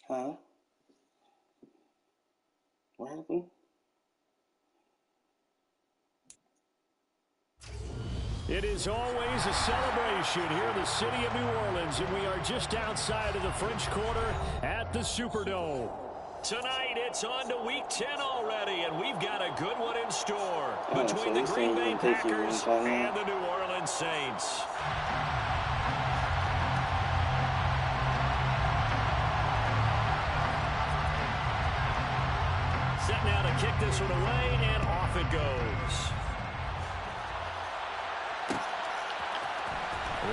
Huh? What happened? It is always a celebration here in the city of New Orleans, and we are just outside of the French Quarter at the Superdome. Tonight, it's on to Week 10 already, and we've got a good one in store between the Green Bay Packers and the New Orleans Saints. Set now to kick this one away, and off it goes.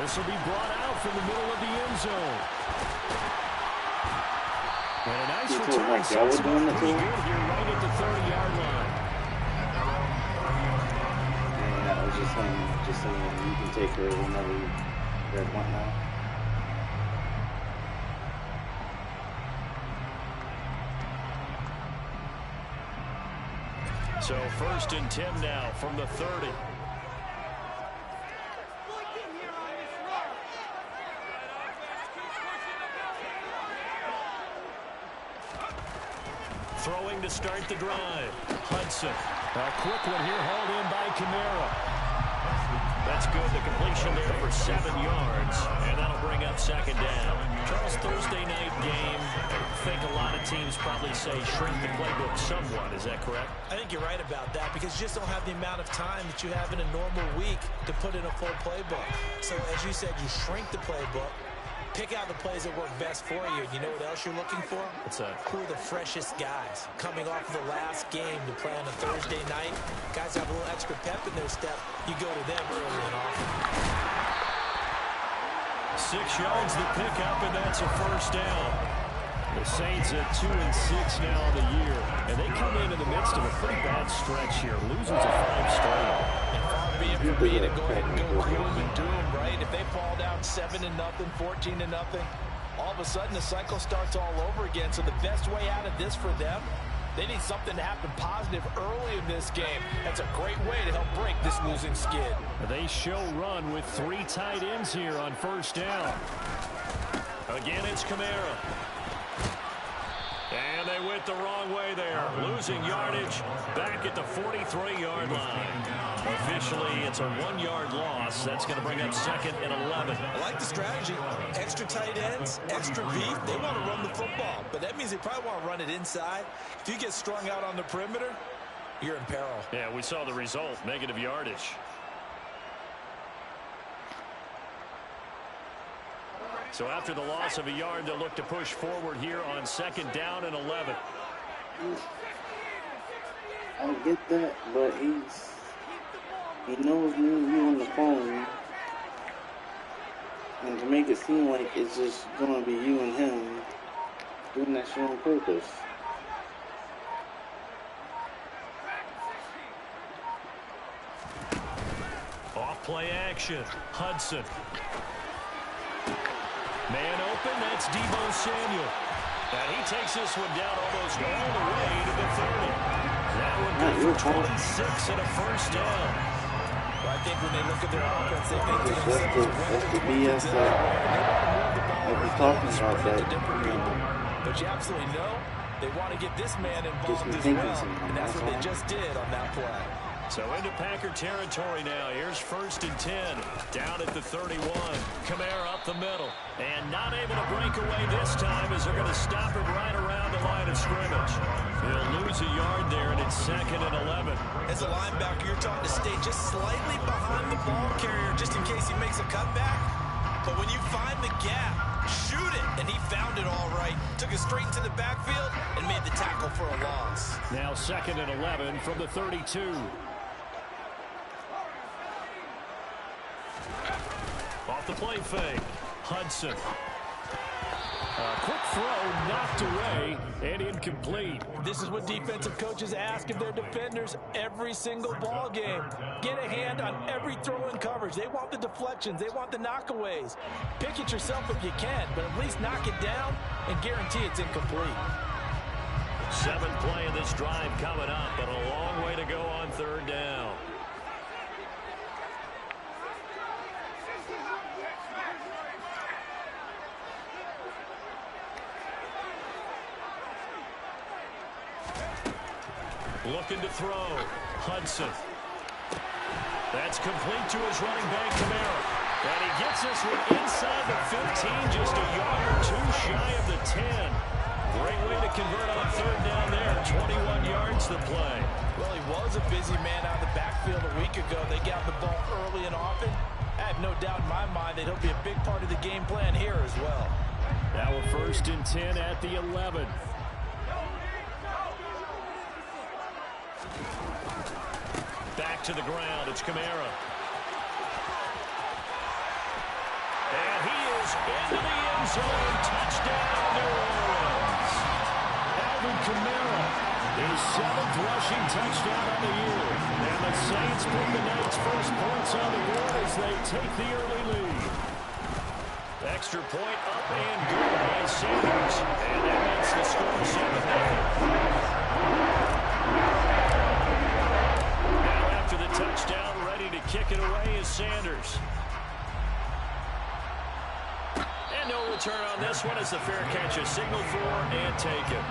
This will be brought out from the middle of the end zone. And a nice return. Sets him up pretty good here right at the 30-yard line. Yeah, I was just saying you can take her whenever you want now. So 1st and 10 now from the 30. Throwing to start the drive. Hudson. A quick one here hauled in by Kamara. That's good. The completion there for 7 yards. And that'll bring up 2nd down. Charles, Thursday night game. I think a lot of teams probably say shrink the playbook somewhat. Is that correct? I think you're right about that because you just don't have the amount of time that you have in a normal week to put in a full playbook. So as you said, you shrink the playbook. Pick out the plays that work best for you. You know what else you're looking for? Who are the freshest guys coming off of the last game to play on a Thursday night? Guys have a little extra pep in their step. You go to them early and often. 6 yards the pickup, and that's a 1st down. The Saints at 2-6 now on the year, and they come in the midst of a pretty bad stretch here, losing to 5 straight. Be it for me to go ahead and go gloom and doom, right? If they fall down 7-0, 14-0, all of a sudden the cycle starts all over again. So the best way out of this for them, they need something to happen positive early in this game. That's a great way to help break this losing skid. They show run with 3 tight ends here on 1st down. Again, it's Kamara. And they went the wrong way there. Losing yardage back at the 43-yard line. Officially, it's a 1-yard loss. That's going to bring up 2nd and 11. I like the strategy. Extra tight ends, extra beef. They want to run the football, but that means they probably want to run it inside. If you get strung out on the perimeter, you're in peril. Yeah, we saw the result, negative yardage. So after the loss of a yard, they'll look to push forward here on 2nd down and 11. I get that, but he knows me and you on the phone, and to make it seem like it's just going to be you and him doing that shit on purpose. Off play action. Hudson. Man open, that's Deebo Samuel. And he takes this one down almost all the way to the 30. That one good for 26 and a 1st down. Well, I think when they look at their offense, they think to themselves, that's the BS that we're talking about that. But you absolutely know they want to get this man involved as well. And that's what they just did on that play. So into Packer territory now. Here's 1st and 10. Down at the 31. Kamara up the middle. And not able to break away this time as they're going to stop him right around the line of scrimmage. He'll lose a yard there, and it's 2nd and 11. As a linebacker, you're taught to stay just slightly behind the ball carrier just in case he makes a cutback. But when you find the gap, shoot it. And he found it all right. Took it straight into the backfield and made the tackle for a loss. Now 2nd and 11 from the 32. Off the play fake. Hudson. A quick throw knocked away and incomplete. This is what defensive coaches ask of their defenders every single ball game. Get a hand on every throw in coverage. They want the deflections. They want the knockaways. Pick it yourself if you can, but at least knock it down and guarantee it's incomplete. 7th play of this drive coming up, but a long way to go on 3rd down. Looking to throw. Hudson. That's complete to his running back, Kamara. And he gets this one inside the 15, just a yard or two shy of the 10. Great way to convert on third down there. 21 yards to play. Well, he was a busy man out of the backfield a week ago. They got the ball early and often. I have no doubt in my mind that he'll be a big part of the game plan here as well. Now a 1st and 10 at the 11. Back to the ground. It's Kamara. And he is into the end zone. Touchdown, New Orleans. Alvin Kamara, his 7th rushing touchdown of the year. And the Saints put the night's first points on the board as they take the early lead. Extra point up and good by Sanders. And that makes the score 7-0. Now after the touchdown, ready to kick it away is Sanders. And no return on this one as the fair catch is signaled for and taken.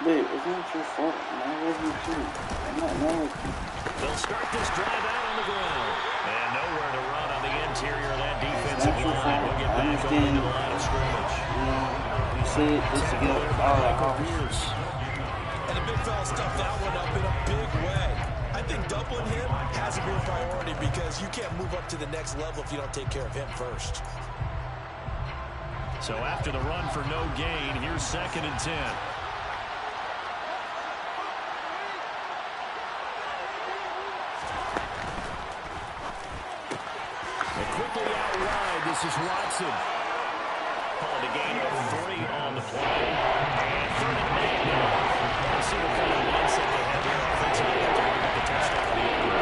Babe, it's not your fault. I love you too. I'm not mad. They'll start this drive out on the ground. And nowhere to run on the interior of that defensive line. We'll get back on into the line of scrimmage. You know, you said just to get all that off. And the big fella stuffed that one up in a big way. I think doubling him has to be a priority because you can't move up to the next level if you don't take care of him first. So after the run for no gain, here's 2nd and 10. Quickly out wide, this is Watson. Called a gain of 3 on the play. And 3rd and 8 now. Let's see what kind of mindset they have here offensively after we get the touchdown on the end.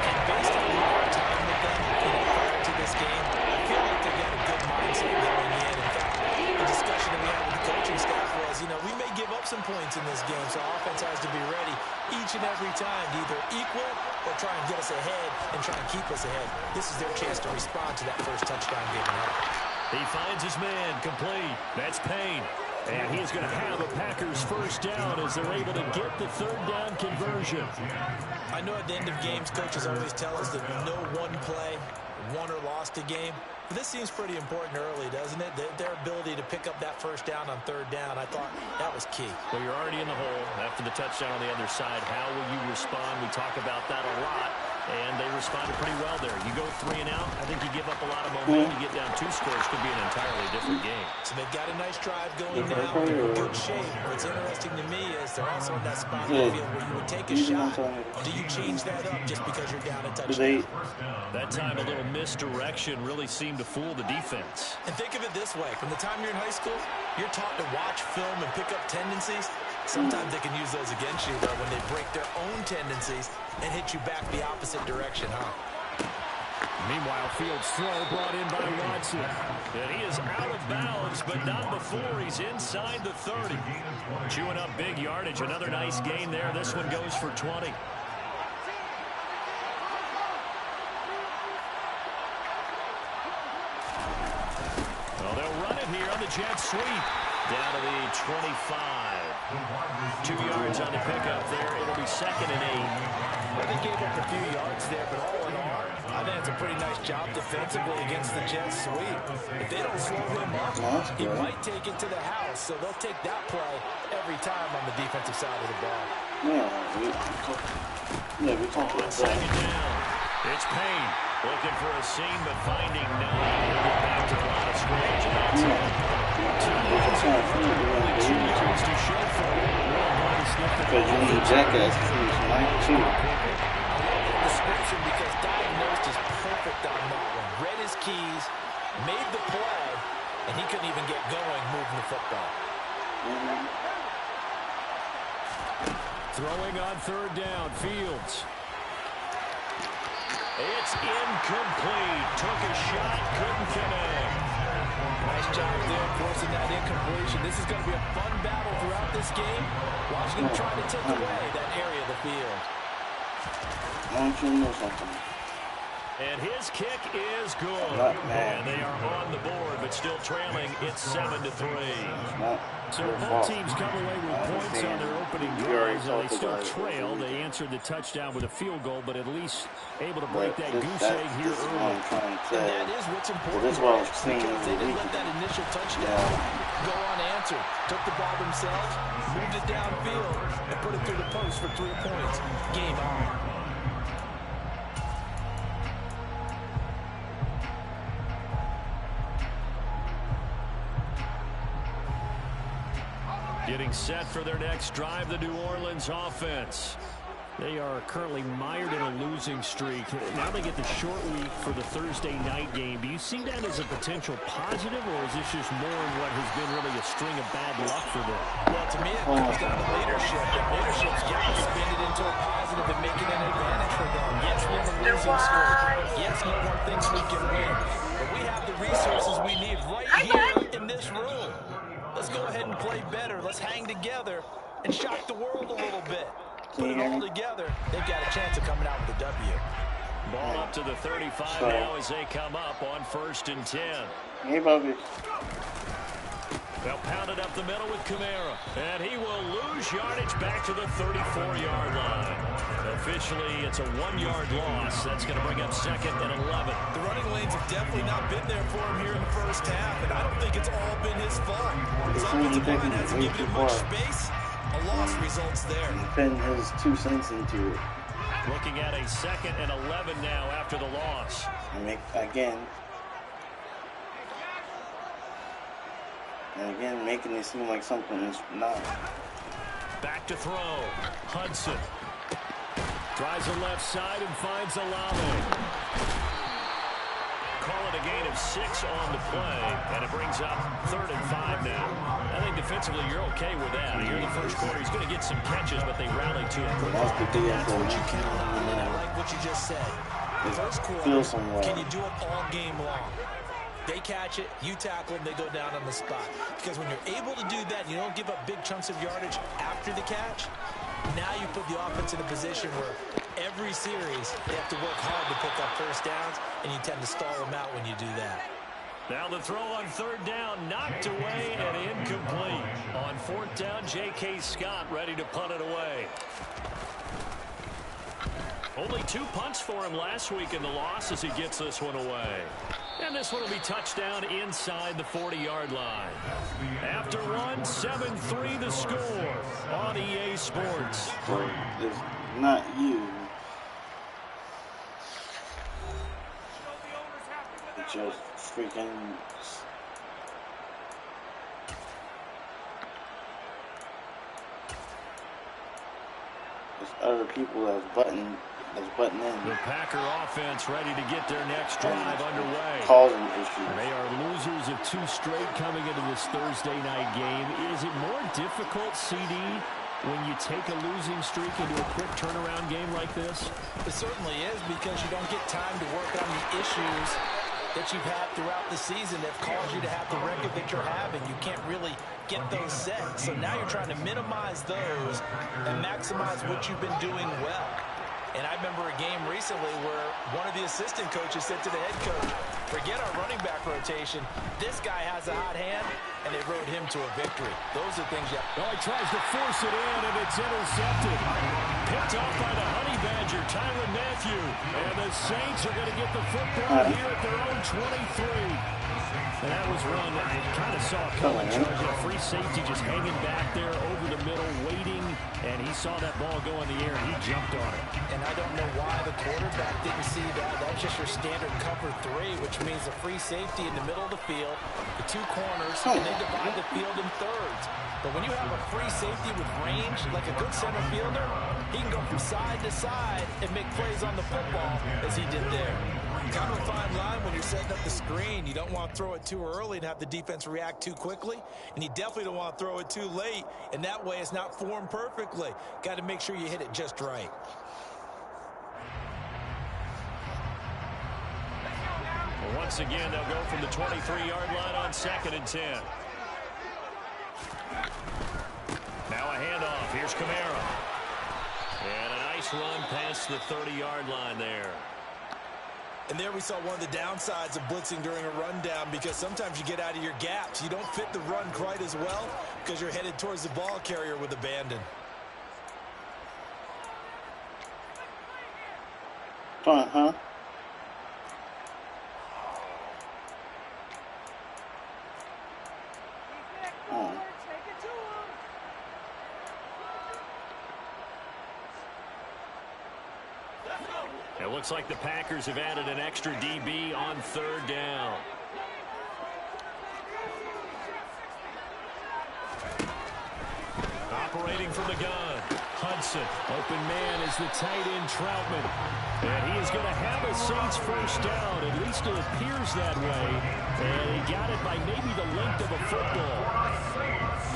And based on our time with them prior to this game, I feel like they've got a good mindset going in. In fact, the discussion that we had with the coaching staff was, we may give up some points in this game, so our offense has to be ready each and every time to either equal or try and get us ahead and try and keep us ahead. This is their chance to respond to that first touchdown given up. He finds his man, complete. That's Payne. And he is going to have a Packers first down as they're able to get the 3rd down conversion. I know at the end of games, coaches always tell us that no one play won or lost a game. But this seems pretty important early, doesn't it? Their ability to pick up that first down on 3rd down, I thought that was key. Well, you're already in the hole after the touchdown on the other side. How will you respond? We talk about that a lot, and they responded pretty well there. You go 3 and out, I think you give up a lot of momentum. You get down 2 scores, could be an entirely different game. So they've got a nice drive going now. They're in good shape. What's interesting to me is they're also in that spot in the field where you would take a shot. Do you change that up just because you're down a touchdown? That time a little misdirection really seemed to fool the defense. And think of it this way. From the time you're in high school, you're taught to watch film and pick up tendencies. Sometimes they can use those against you, though, when they break their own tendencies and hit you back the opposite direction, huh? Meanwhile, Fields' throw brought in by Watson. And he is out of bounds, but not before he's inside the 30. Chewing up big yardage. Another nice gain there. This one goes for 20. Well, they'll run it here on the jet sweep. Down to the 25. 2 yards on the pickup there. It'll be 2nd and 8. Well, they gave up a few yards there, but all in all, I think it's a pretty nice job defensively against the jet sweep. If they don't slow him up, he might take it to the house. So they'll take that play every time on the defensive side of the ball. We talked about that. 2nd down. It's Payne looking for a seam, but finding none. He'll get back to the line of scrimmage. To show for it. Because you need jackass to finish night 2. Description because diagnosed is perfect on that one. Read his keys, made the play, and he couldn't even get going moving the football. Throwing on 3rd down, Fields. It's incomplete. Took a shot, couldn't connect. Nice job there forcing that incompletion. This is going to be a fun battle throughout this game. Watching him try to take away that area of the field. Don't you know something? And his kick is good. And they are on the board, but still trailing. It's 7-3. So both teams come away with points on their opening drives, and they still trail. They answered the touchdown with a field goal, but at least able to break that goose egg here early. And that is what's important. This is what I was saying. Because they didn't let that initial touchdown go unanswered. Took the ball themselves, moved it downfield, and put it through the post for 3 points. Game on. Getting set for their next drive, the New Orleans offense. They are currently mired in a losing streak. Now they get the short week for the Thursday night game. Do you see that as a potential positive, or is this just more of what has been really a string of bad luck for them? Well, to me, it comes down to leadership. And leadership's got to spin it into a positive and make it an advantage for them. Yes, we're in a losing streak. Yes, no one thinks we can win. But we have the resources we need right here in this room. Let's go ahead and play better. Let's hang together and shock the world a little bit. Put it all together. They've got a chance of coming out with a W. Ball up to the 35 now as they come up on 1st and 10. Hey, Bobby. They'll pound it up the middle with Kamara. And he will lose yardage back to the 34-yard line. Officially, it's a 1-yard loss. That's going to bring up 2nd and 11. The running lanes have definitely not been there for him here in the first half, and I don't think it's all been his fault. His offensive line hasn't given him much space. A loss results there. He's putting his 2 cents into it. Looking at a 2nd and 11 now after the loss. And again, making it seem like something is not. Back to throw. Hudson. Tries the left side and finds Olave. Call it a gain of 6 on the play, and it brings up 3rd and 5 now. I think defensively you're okay with that. Here in the first quarter, he's going to get some catches, but they rally to it. That's what you count on, and I like what you just said. First quarter, can you do it all game long? They catch it, you tackle them, they go down on the spot. Because when you're able to do that, you don't give up big chunks of yardage after the catch. Now you put the offense in a position where every series they have to work hard to pick up first downs, and you tend to stall them out when you do that. Now the throw on 3rd down, knocked away and incomplete. On 4th down, J.K. Scott ready to punt it away. Only 2 punts for him last week in the loss as he gets this one away. And this one will be touchdown inside the 40-yard line. After one, 7-3 the score on EA Sports. It's not you. It's just freaking... There's other people that's butting in. The Packer offense ready to get their next drive underway. Causing issues. They are losers of 2 straight coming into this Thursday night game. Is it more difficult, CD, when you take a losing streak into a quick turnaround game like this? It certainly is, because you don't get time to work on the issues that you've had throughout the season that caused you to have the record that you're having. You can't really get those set. So now you're trying to minimize those and maximize what you've been doing well. And I remember a game recently where one of the assistant coaches said to the head coach, forget our running back rotation. This guy has a hot hand, and they rode him to a victory. Those are things you... Oh, he tries to force it in, and it's intercepted. Picked off by the Honey Badger, Tyrann Mathieu. And the Saints are going to get the football here at their own 23. And that was one that I kind of saw coming. A free safety just hanging back there over the middle, waiting, and he saw that ball go in the air, and he jumped on it. And I don't know why the quarterback didn't see that. That's just your standard cover 3, which means a free safety in the middle of the field, the 2 corners, and they divide the field in thirds. But when you have a free safety with range, like a good center fielder, he can go from side to side and make plays on the football as he did there. Kind of a fine line when you're setting up the screen. You don't want to throw it too early and have the defense react too quickly, and you definitely don't want to throw it too late, and that way it's not formed perfectly. Got to make sure you hit it just right. Once again, they'll go from the 23-yard line on 2nd and 10. Now a handoff. Here's Kamara. And a nice run past the 30-yard line there. And there we saw one of the downsides of blitzing during a rundown, because sometimes you get out of your gaps. You don't fit the run quite as well because you're headed towards the ball carrier with abandon. Uh-huh. It looks like the Packers have added an extra DB on 3rd down. Operating from the gun, Hudson. Open man is the tight end, Troutman. And he is going to have a Saints first down. At least it appears that way. And he got it by maybe the length of a football.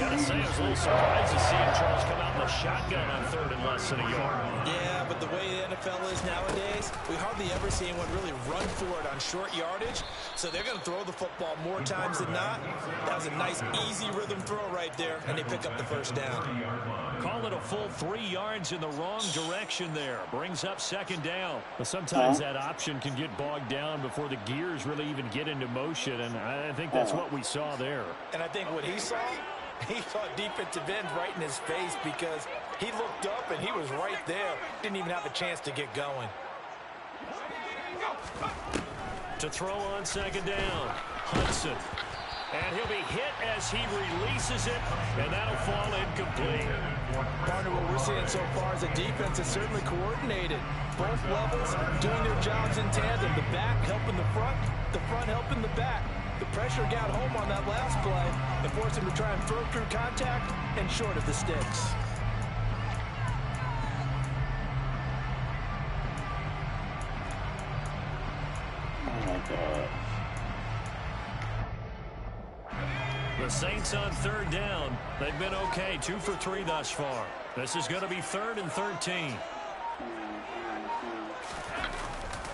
Gotta say, I was a little surprised to see him, Charles, come out in the shotgun on 3rd and less than a yard. Yeah, but the way the NFL is nowadays, we hardly ever see anyone really run for it on short yardage. So they're going to throw the football more times than not. That was a nice, easy rhythm throw right there, and they pick up the first down. Call it a full 3 yards in the wrong direction there. Brings up 2nd down. But sometimes that option can get bogged down before the gears really even get into motion, and I think that's what we saw there. And I think what he saw defensive end right in his face, because he looked up and he was right there. Didn't even have a chance to get going. To throw on 2nd down, Hudson. And he'll be hit as he releases it, and that'll fall incomplete. Partner, what we're seeing so far is the defense is certainly coordinated. Both levels doing their jobs in tandem. The back helping the front helping the back. The pressure got home on that last play and forced him to try and throw through contact and short of the sticks. Oh, my God. The Saints on 3rd down. They've been okay, 2 for 3 thus far. This is going to be 3rd and 13.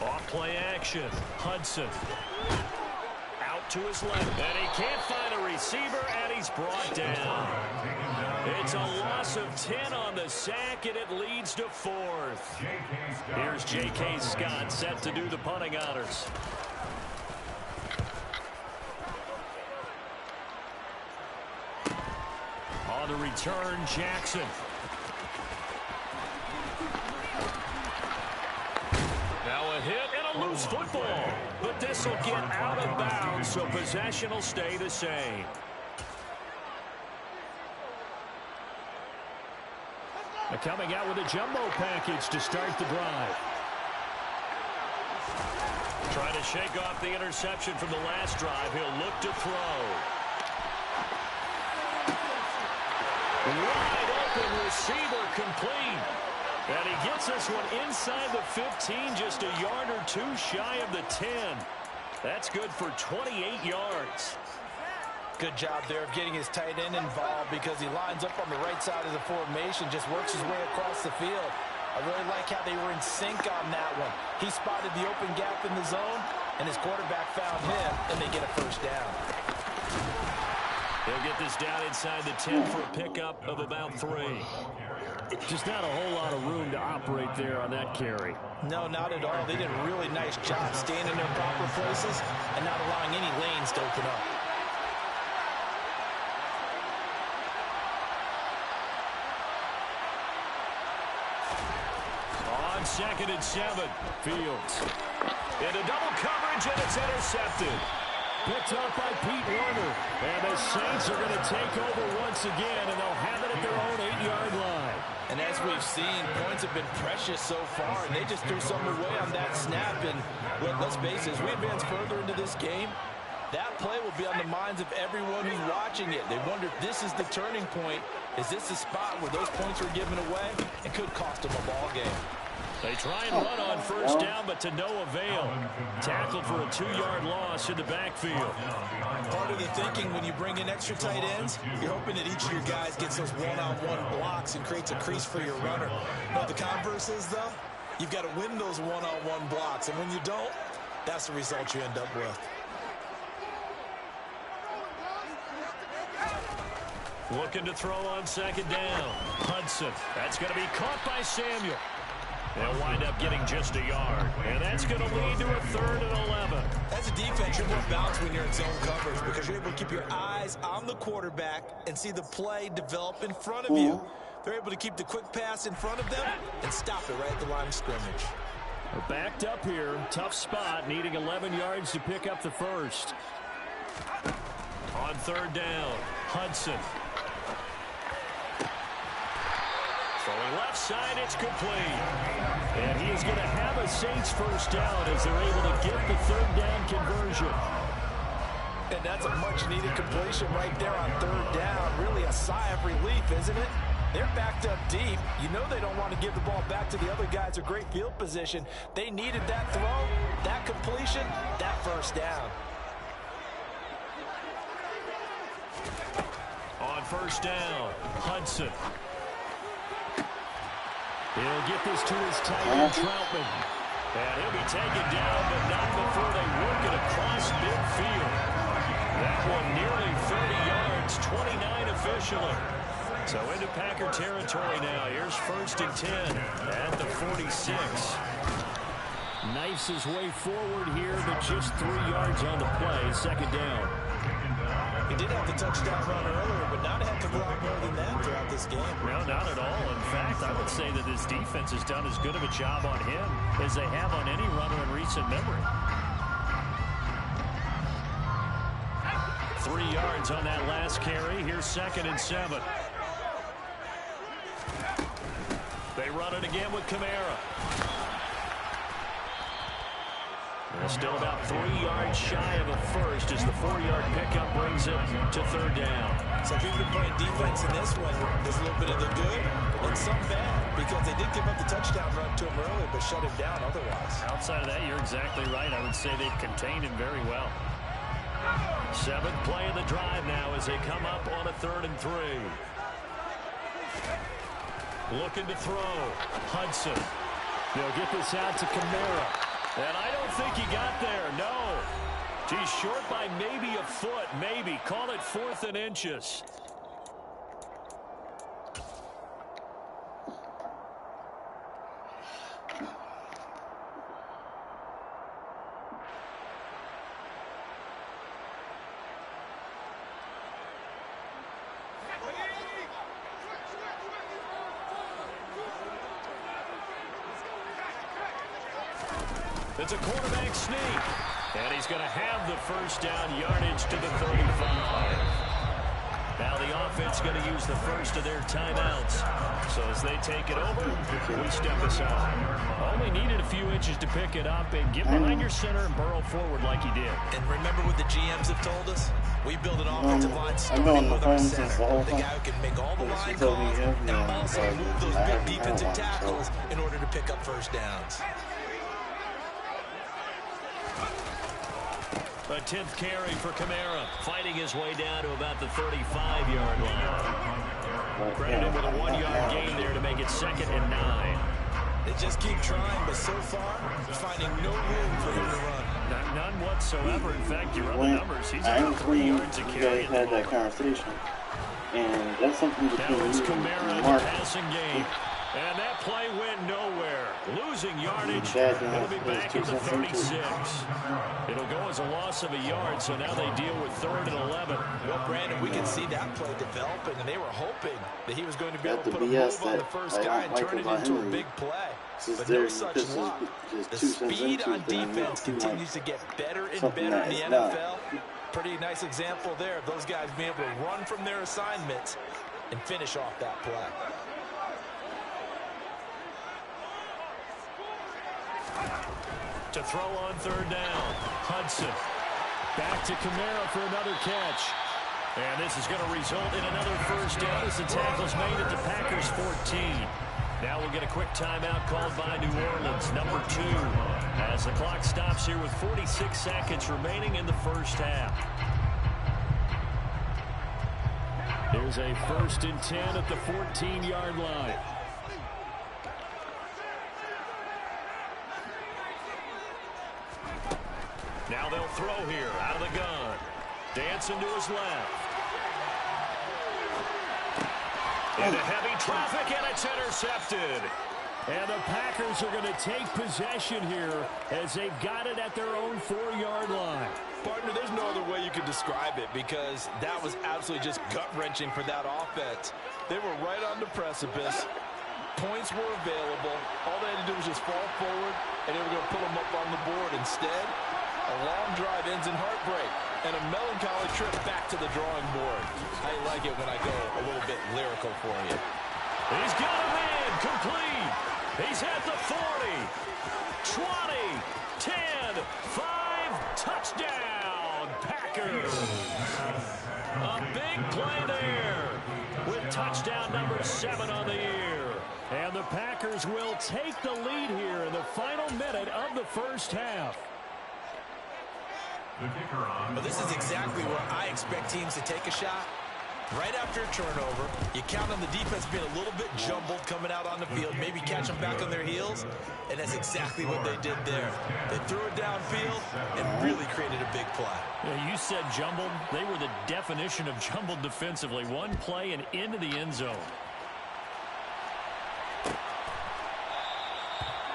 Off play action. Hudson. Out to his left. And he can't find a receiver, and he's brought down. It's a loss of 10 on the sack, and it leads to 4th. Here's J.K. Scott set to do the punting honors. On the return, Jackson. Now a hit and a loose football. But this will get out of bounds, so possession will stay the same. They're coming out with a jumbo package to start the drive. Trying to shake off the interception from the last drive. He'll look to throw. Wide open receiver, complete. And he gets this one inside the 15, just a yard or 2 shy of the 10. That's good for 28 yards. Good job there of getting his tight end involved, because he lines up on the right side of the formation, just works his way across the field. I really like how they were in sync on that one. He spotted the open gap in the zone, and his quarterback found him, and they get a first down. They'll get this down inside the 10 for a pickup of about 3. Just not a whole lot of room to operate there on that carry. No, not at all. They did a really nice job staying in their proper places and not allowing any lanes to open up. On 2nd and 7, Fields. Into double coverage, and it's intercepted. Picked up by Pete Werner. And the Saints are going to take over once again, and they'll have it at their own 8-yard line. And as we've seen, points have been precious so far, and they just threw something away on that snap. And let's face it, as we advance further into this game, that play will be on the minds of everyone who's watching it. They wonder if this is the turning point. Is this the spot where those points are given away? It could cost them a ball game. They try and run on first down, but to no avail. Tackled for a 2-yard loss in the backfield. Part of the thinking when you bring in extra tight ends, you're hoping that each of your guys gets those one-on-one blocks and creates a crease for your runner. You know what the converse is, though? You've got to win those one-on-one blocks, and when you don't, that's the result you end up with. Looking to throw on second down. Hudson. That's going to be caught by Samuel. They'll wind up getting just a yard. And that's going to lead to a 3rd and 11. As a defense, you're more balanced when you're in zone coverage because you're able to keep your eyes on the quarterback and see the play develop in front of you. They're able to keep the quick pass in front of them and stop it right at the line of scrimmage. We're backed up here. Tough spot, needing 11 yards to pick up the first. On 3rd down, Hudson. Throwing left side, it's complete. And he is going to have a Saints first down as they're able to get the 3rd down conversion. And that's a much-needed completion right there on 3rd down. Really a sigh of relief, isn't it? They're backed up deep. You know they don't want to give the ball back to the other guys a great field position. They needed that throw, that completion, that first down. On 1st down, Hudson. He'll get this to his tight end, Troutman. And he'll be taken down, but not before they work it across midfield. That one nearly 30 yards, 29 officially. So into Packer territory now. Here's 1st and 10 at the 46. Knifes his way forward here, but just 3 yards on the play. 2nd down. He did have the touchdown run earlier, but not have to go out more than that throughout this game. No, not at all. In fact, I would say that this defense has done as good of a job on him as they have on any runner in recent memory. 3 yards on that last carry. Here's 2nd and 7. They run it again with Kamara. They're still about 3 yards shy of a first as the 4-yard pickup brings it to 3rd down. So if you've been playing defense in this one, there's a little bit of the good and some bad because they did give up the touchdown run to him earlier but shut him down otherwise. Outside of that, you're exactly right. I would say they've contained him very well. 7th play of the drive now as they come up on a 3rd and 3. Looking to throw. Hudson. They'll get this out to Kamara. And I don't think he got there. No. He's short by maybe a foot. Maybe. Call it 4th and inches. It's a quarterback sneak. And he's going to have the first down, yardage to the 35. Now the offense going to use the first of their timeouts. So as they take it over, we step aside. Only needed a few inches to pick it up and get behind your center and burrow forward like he did. And remember what the GMs have told us? We build an offensive line starting with our center. The guy who can make all the line calls and also move those big defensive tackles in order to pick up first downs. A 10th carry for Kamara, fighting his way down to about the 35-yard line. Credited with a 1-yard gain there to make it 2nd and 9. They just keep trying, but so far, finding no room for him to run. None whatsoever. In fact, you run the numbers. He's about 3 yards a carry. You guys had that conversation, and that's something between now it's you Kamara and in Mark. the passing game. And that play went nowhere. Losing yardage. It'll be back at the 36. It'll go as a loss of a yard, so now they deal with 3rd and 11. Well, Brandon, we can see that play developing, and they were hoping that he was going to be able to put a move on the first guy and turn it into a big play. But no such luck. The speed on defense continues to get better and better in the NFL. Pretty nice example there of those guys being able to run from their assignments and finish off that play. To throw on 3rd down, Hudson. Back to Kamara for another catch. And this is going to result in another first down as the tackle's made at the Packers' 14. Now we'll get a quick timeout called by New Orleans, number 2, as the clock stops here with 46 seconds remaining in the first half. Here's a 1st and 10 at the 14-yard line. Now they'll throw here out of the gun. Dancing to his left. Into heavy traffic, and it's intercepted. And the Packers are going to take possession here as they've got it at their own 4-yard line. Partner, there's no other way you could describe it because that was absolutely just gut-wrenching for that offense. They were right on the precipice. Points were available. All they had to do was just fall forward, and they were going to put them up on the board. Instead, a long drive ends in heartbreak and a melancholy trip back to the drawing board. I like it when I go a little bit lyrical for you. He's got him in, complete. He's at the 40, 20, 10, 5, touchdown, Packers. A big play there with touchdown number 7 on the year. And the Packers will take the lead here in the final minute of the first half. Well, this is exactly where I expect teams to take a shot. Right after a turnover, you count on the defense being a little bit jumbled coming out on the field, maybe catch them back on their heels, and that's exactly what they did there. They threw it downfield and really created a big play. Yeah, you said jumbled. They were the definition of jumbled defensively. One play and into the end zone.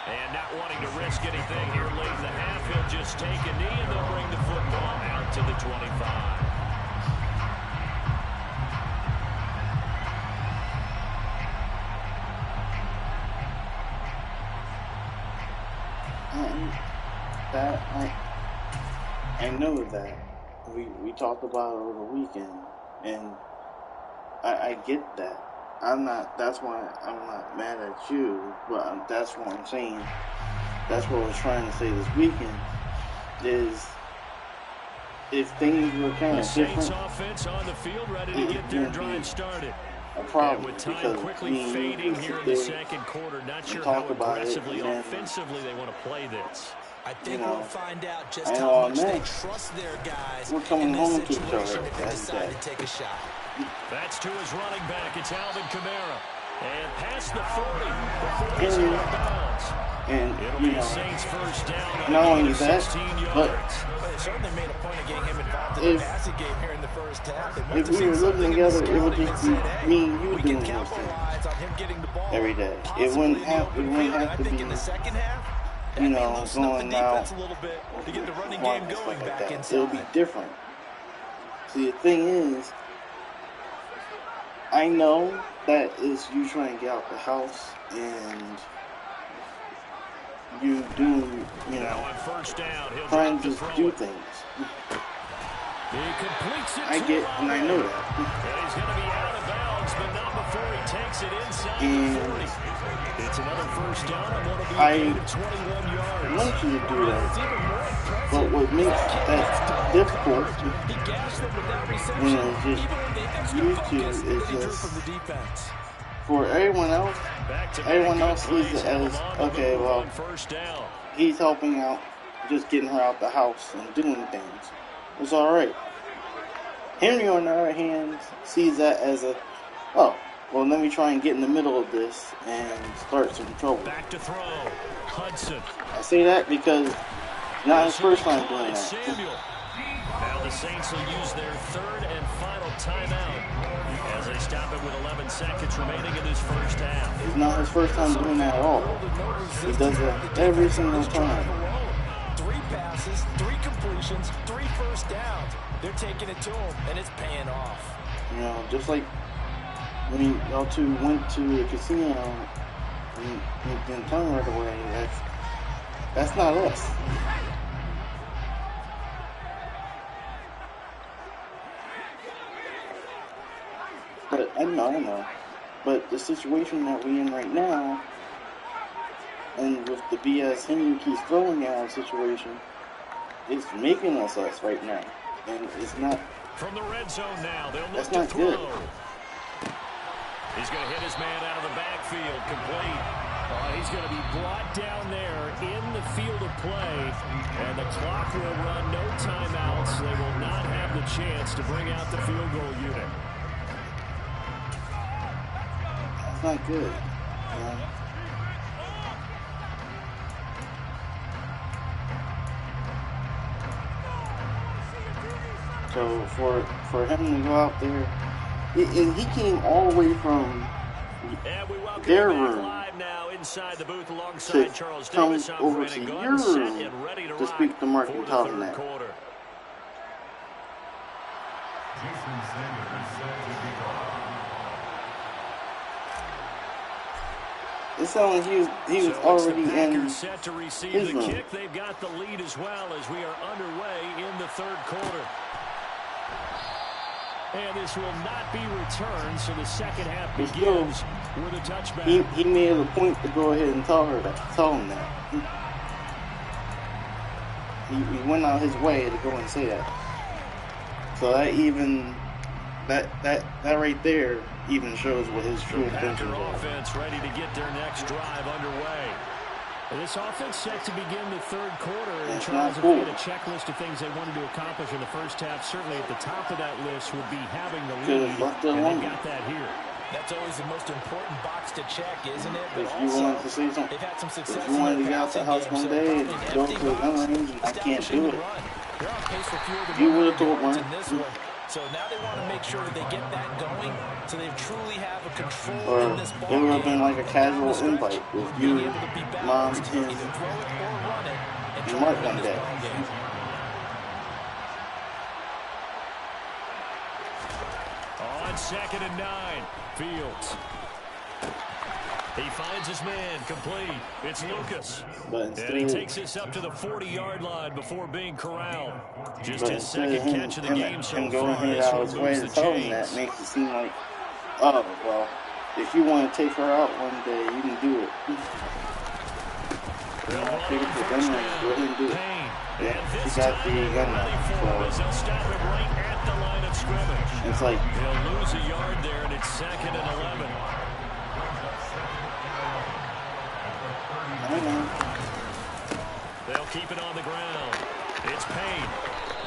And not wanting to risk anything here late in the half, he'll just take a knee and they'll bring the football out to the 25. I know that we talked about it over the weekend, and I get that. That's why I'm not mad at you, but that's what I'm saying. That's what I was trying to say this weekend is if things were kind of different. Offense on the field, ready to get their drive started. A problem with time because quickly fading here in the second quarter. Not sure how aggressively, offensively they want to play this. I think we'll find out just how much they trust their guys. We're coming home to each other if they decide to take a shot. That's to his running back. It's Alvin Kamara. And past the 40 before he's out of bounds. And, it'll be a Saints first down. Not only that, but they certainly made a point of getting him involved in the passing game here in the first half. If we were living together, it would just be me and you doing those things every day. It wouldn't have to be, going out, like that. It'll be different. See, the thing is, I know that is you trying to get out the house and you doing, trying to just do things. I get, and I know that. And he's going to be out of bounds, but not before he takes it inside the 40. It's another first down. I want you to do that, but what makes that difficult when it's just used to is just for everyone else sees it as, okay, well, he's helping out, just getting her out the house and doing things. It's alright. Henry, on the other hand, sees that as a, oh, well, let me try and get in the middle of this and start some trouble. Back to throw. Hudson. I say that because not his first time doing that. Samuel. Now the Saints will use their third and final timeout as they stop it with 11 seconds remaining in this first half. It's not his first time doing that at all. He does that every single time. 3 passes, 3 completions, 3 first downs. They're taking it to him, and it's paying off. You know, just like when y'all two went to the casino and then turned right away, that's not us. But I know. But the situation that we're in right now, and with the BS Henry keeps throwing out situation, it's making us right now. And it's not. From the red zone now, they'll look that's to not throw. Good. He's going to hit his man out of the backfield, complete. He's going to be brought down there in the field of play, and the clock will run, no timeouts. They will not have the chance to bring out the field goal unit. That's not good. So for him to go out there, and he came all the way from their room inside the booth to alongside Charles come Davis. over to your room to speak to Mark and tell him that. It sounds like he was already in set to receive his the room. kick. They've got the lead as well as we are underway in the third quarter. And this will not be returned, so the second half begins with a touchback. He made it a point to go ahead and tell him that. He went out his way to go and say that. So that right there even shows what his true intentions are. Offense ready to get their next drive underway. And this offense set to begin the third quarter. And Charles, if they had a checklist of things they wanted to accomplish in the first half, certainly at the top of that list would be having the lead. And they got that here. That's always the most important box to check, isn't it? But if you wanted to say something, if you wanted to get out the house one day and go to a gun range and I can't do it, you would have told one. So now they want to make sure that they get that going so they truly have a control in this ball game. Or it would have been like a casual invite with you, Mom, Tim, and Mark one day. On 2nd and 9, Fields. He finds his man, complete. It's Lucas. And he takes this up to the 40-yard line before being corralled. Just his second catch of the game so far. Going out of his way to tell him that makes it seem like, oh, well, if you want to take her out one day, you can do it. Take it to the gun range, go ahead and do it. Yeah, he got the gun range. So it's like, he'll lose a yard there, and it's 2nd and 11. They'll keep it on the ground. It's Payne.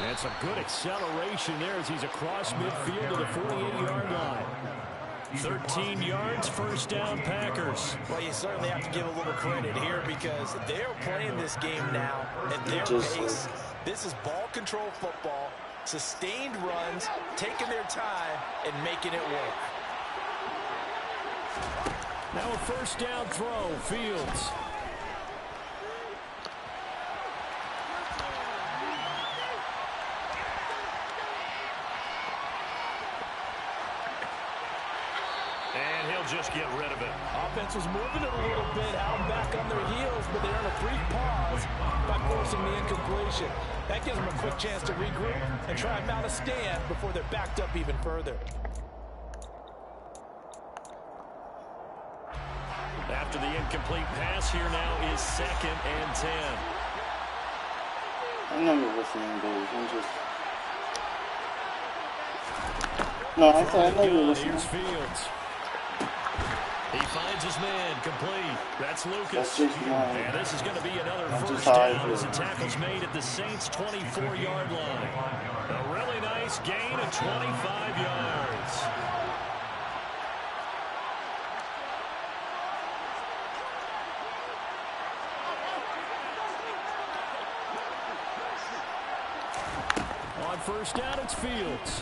That's a good acceleration there as he's across midfield to the 48-yard line. 13 yards, first down, Packers. Well, you certainly have to give a little credit here because they're playing this game now at their pace. This is ball control football, sustained runs, taking their time, and making it work. Now a first down throw, Fields. And he'll just get rid of it. Offense was moving it a little bit, out back on their heels, but they earn a brief pause by forcing the incompletion. That gives them a quick chance to regroup and try and mount a stand before they're backed up even further. After the incomplete pass, here now is 2nd and 10. I'm never listening, dude. I'm just... No, I said I never listening. Here's Fields. He finds his man, complete. That's Lucas. And this is going to be another first down as the tackle's made at the Saints' 24-yard line. A really nice gain of 25 yards. On first down, it's Fields.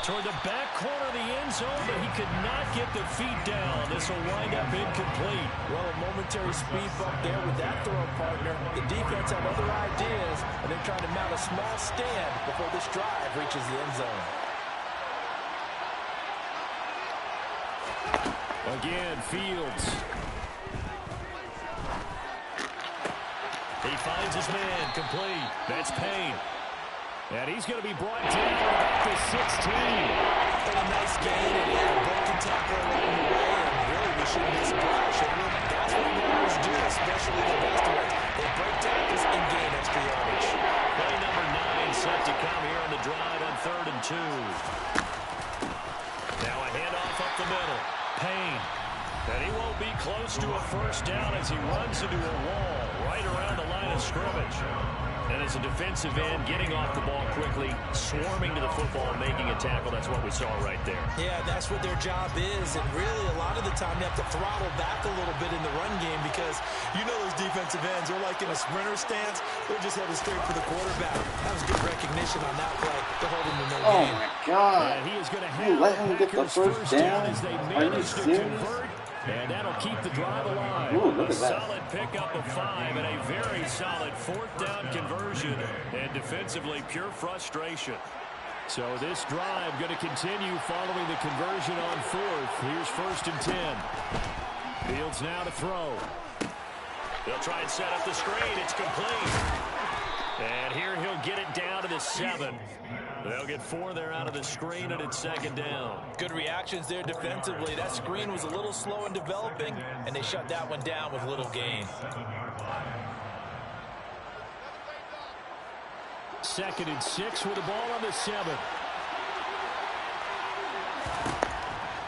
Toward the back corner of the end zone, but he could not get the feet down. This will wind up incomplete. Well, a momentary speed bump there with that throw partner. The defense had other ideas, and they're trying to mount a small stand before this drive reaches the end zone. Again, Fields. He finds his man, complete. That's Payne. And he's going to be brought down at the 16. And a nice gain, and a broken tackle along the way, and really we shouldn't be surprised, should we? That's what runners do, especially the best ones. They break tackles and gain extra yardage. Play number 9 set to come here on the drive on 3rd and 2. Now a handoff up the middle. Payne. And he won't be close to a first down as he runs into a wall right around the line of scrimmage. And as a defensive end, getting off the ball quickly, swarming to the football, and making a tackle, that's what we saw right there. Yeah, that's what their job is. And really, a lot of the time, you have to throttle back a little bit in the run game because you know those defensive ends are like in a sprinter stance. They're just headed straight for the quarterback. That was good recognition on that play to hold him to no gain. Oh, my God. He is going to You let him get the first down? as they Are you manage to serious? convert. And that'll keep the drive alive. Ooh, look A at that. solid pickup of 5 and a very solid 4th down conversion. And defensively, pure frustration. So this drive going to continue following the conversion on 4th. Here's 1st and 10. Fields now to throw. They'll try and set up the screen. It's complete. And here he'll get it down to the 7. They'll get 4 there out of the screen, and it's 2nd down. Good reactions there defensively. That screen was a little slow in developing, and they shut that one down with little gain. 2nd and 6 with the ball on the 7.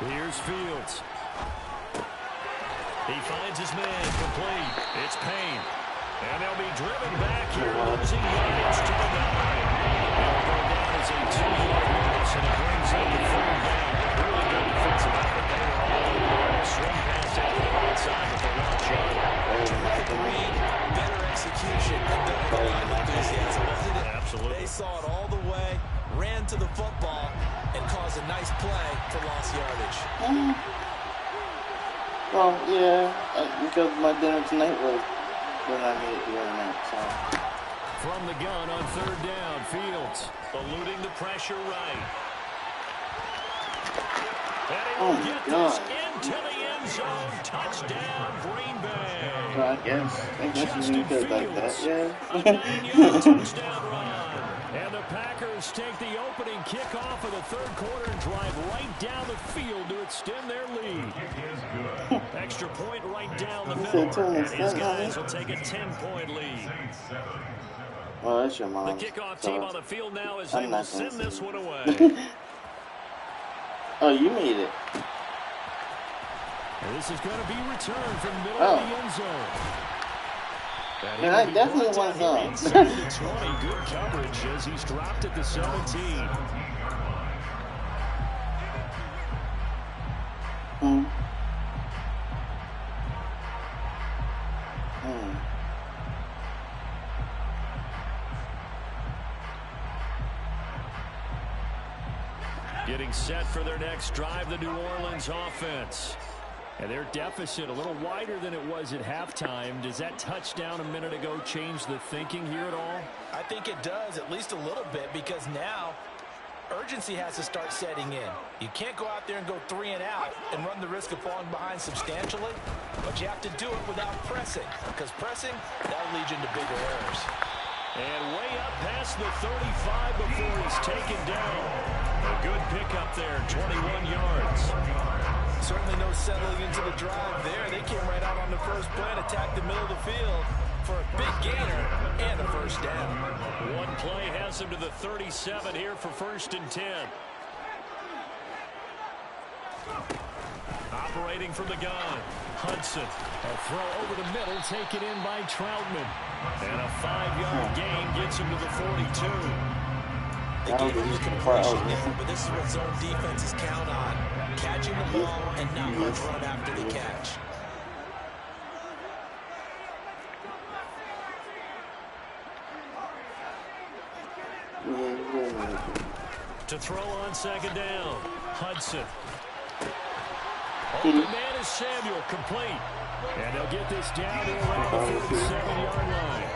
Here's Fields. He finds his man complete. It's Payne. And they'll be driven back here, losing yards to the 9. They'll go down as a 2-yard loss, and it brings up the 3rd down. Really good defensive effort. They were all over the swing pass out to the right side, but they lost yard. Terrific read, better execution, and a lot of enthusiasm, wasn't it? Absolutely. They saw it all the way, ran to the football, and caused a nice play for lost yardage. Well, yeah, because my dinner tonight was when I made it the other night, so. From the gun on 3rd down, Fields eluding the pressure right. And he will get this into the end zone. Touchdown, Green Bay. Well, I guess you could like that, yeah. A 9-yard touchdown run. And the Packers take the opening kickoff of the 3rd quarter and drive right down the field to extend their lead. Extra point right down the middle. And these guys will take a 10-point lead. Well, that's your mom. The kickoff team on the field now as I'm they will send this one away. Oh, you made it. And this is going to be returned from the middle of the end zone. And I definitely want some. Inside the 20, good coverage as he's dropped at the 17. Getting set for their next drive, the New Orleans offense. And their deficit a little wider than it was at halftime. Does that touchdown a minute ago change the thinking here at all? I think it does, at least a little bit, because now urgency has to start setting in. You can't go out there and go 3 and out and run the risk of falling behind substantially, but you have to do it without pressing, because pressing, that'll lead you into bigger errors. And way up past the 35 before he's taken down. A good pickup there, 21 yards. Certainly no settling into the drive there. They came right out on the first play and attacked the middle of the field for a big gainer and a 1st down. One play has him to the 37 here for 1st and 10. Operating from the gun, Hudson. A throw over the middle taken in by Troutman. And a 5-yard gain gets him to the 42. They gave him the completion there, but this is what zone defenses count on. Catching the ball and not much run after the catch. To throw on 2nd down, Hudson. Open man is Samuel, complete. And they'll get this down to around the 47-yard line.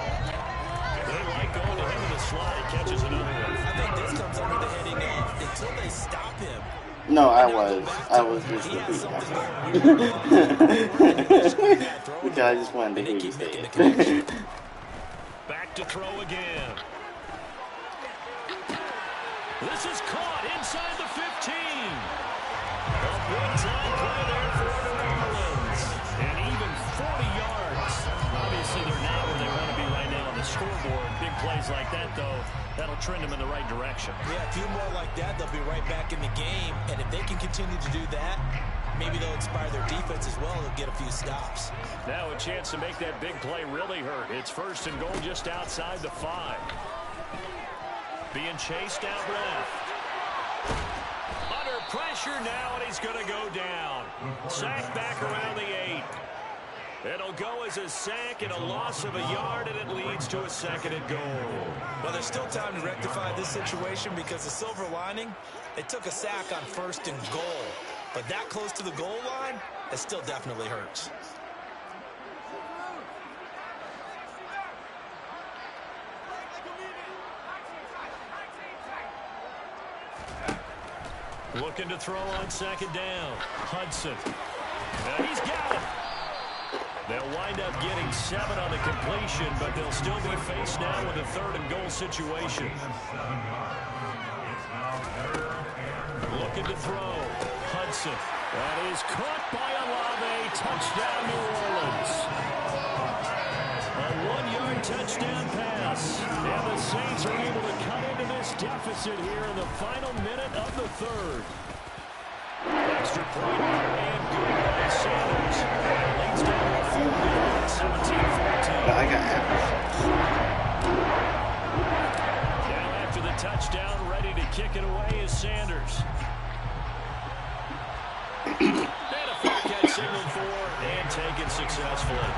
They like going to him in the slot. He catches another one. I think this comes under the heading of until they stop him. No, I was just repeating myself. Because I just wanted to hear you say it. Back to throw again. This is caught inside the 15. A big-time play there for New Orleans. And even 40 yards. Obviously, they're not where they want to be right now on the scoreboard. Big plays like that, though, that'll trend them in the right direction. Yeah, a few more like that, they'll be right back in the game. And if they can continue to do that, maybe they'll inspire their defense as well. They'll get a few stops. Now a chance to make that big play really hurt. It's 1st and goal just outside the 5. Being chased out left. Under pressure now, and he's going to go down. Sack back around the 8. It'll go as a sack and a loss of a yard, and it leads to a 2nd and goal. Well, there's still time to rectify this situation because the silver lining, they took a sack on 1st and goal. But that close to the goal line, it still definitely hurts. Looking to throw on 2nd down. Hudson. Now he's got it. They'll wind up getting 7 on the completion, but they'll still be faced now with a 3rd and goal situation. Looking to throw. Hudson. That is caught by Olave. Touchdown, New Orleans. A 1-yard touchdown pass. And the Saints are able to cut into this deficit here in the final minute of the 3rd. Extra point and good by Sanders. That leads down to a 17-14. I got applesauce. Now after the touchdown, ready to kick it away is Sanders. And a fair catch signaled for and taken successfully.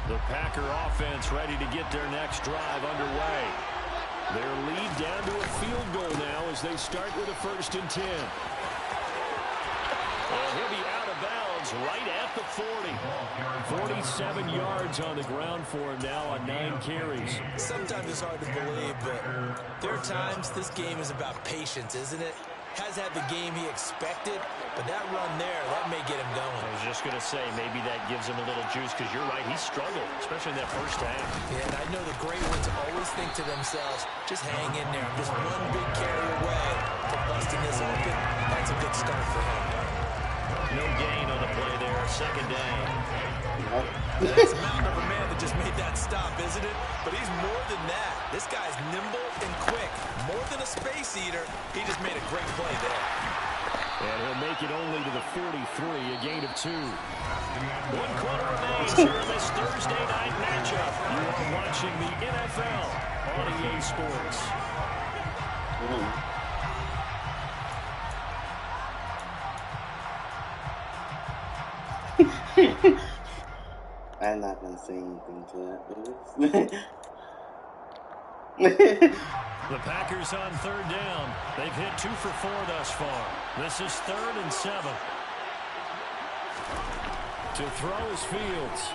The Packer offense ready to get their next drive underway. Their lead down to a field goal now as they start with a 1st and 10. Well, he'll be out of bounds right at the 40. 47 yards on the ground for him now on 9 carries. Sometimes it's hard to believe, but there are times this game is about patience, isn't it? Has had the game he expected, but that run there, that may get him going. I was just going to say, maybe that gives him a little juice, because you're right, he struggled, especially in that 1st half. Yeah, and I know the great ones always think to themselves, just hang in there. I'm just one big carry away from busting this open. That's a good start for him. No gain on the play there, 2nd down. That's a mountain of a man that just made that stop, isn't it? But he's more than that. This guy's nimble and quick. More than a space eater, he just made a great play there. And he'll make it only to the 43, a gain of 2. 1 quarter remains here in this Thursday night matchup. You are watching the NFL on EA Sports. I'm not going to say anything to that. The Packers on 3rd down. They've hit 2 for 4 thus far. This is 3rd and 7. To throw is Fields.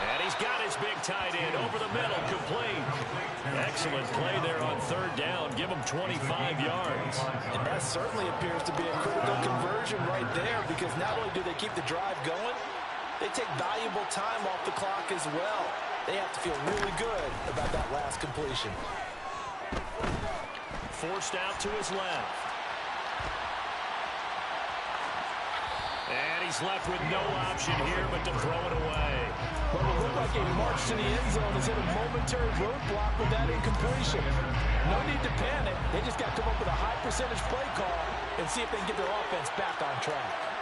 And he's got his big tight end over the middle, complete. Excellent play there on 3rd down. Give him 25 yards. And that certainly appears to be a critical conversion right there, because not only do they keep the drive going, they take valuable time off the clock as well. They have to feel really good about that last completion. Forced out to his left. And he's left with no option here but to throw it away. Well, it looked like a march to the end zone has hit a momentary roadblock with that incompletion. No need to panic. They just got to come up with a high percentage play call and see if they can get their offense back on track.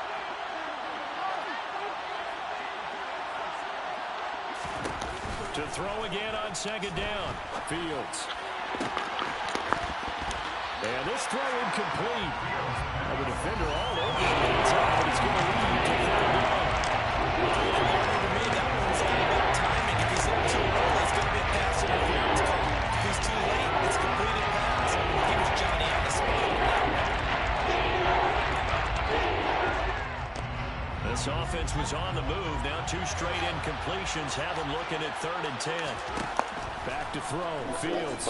To throw again on 2nd down. Fields. And this throw incomplete. And the defender all over the inside, but he's going to lead to 3rd down. To me, that one's all about timing. If he's hit too early, it's going to be a pass interference call. If he's too late, it's completed pass. He was Johnny on the spot. This offense was on the move. Now 2 straight incompletions have them looking at 3rd and 10. Back to throw. Fields.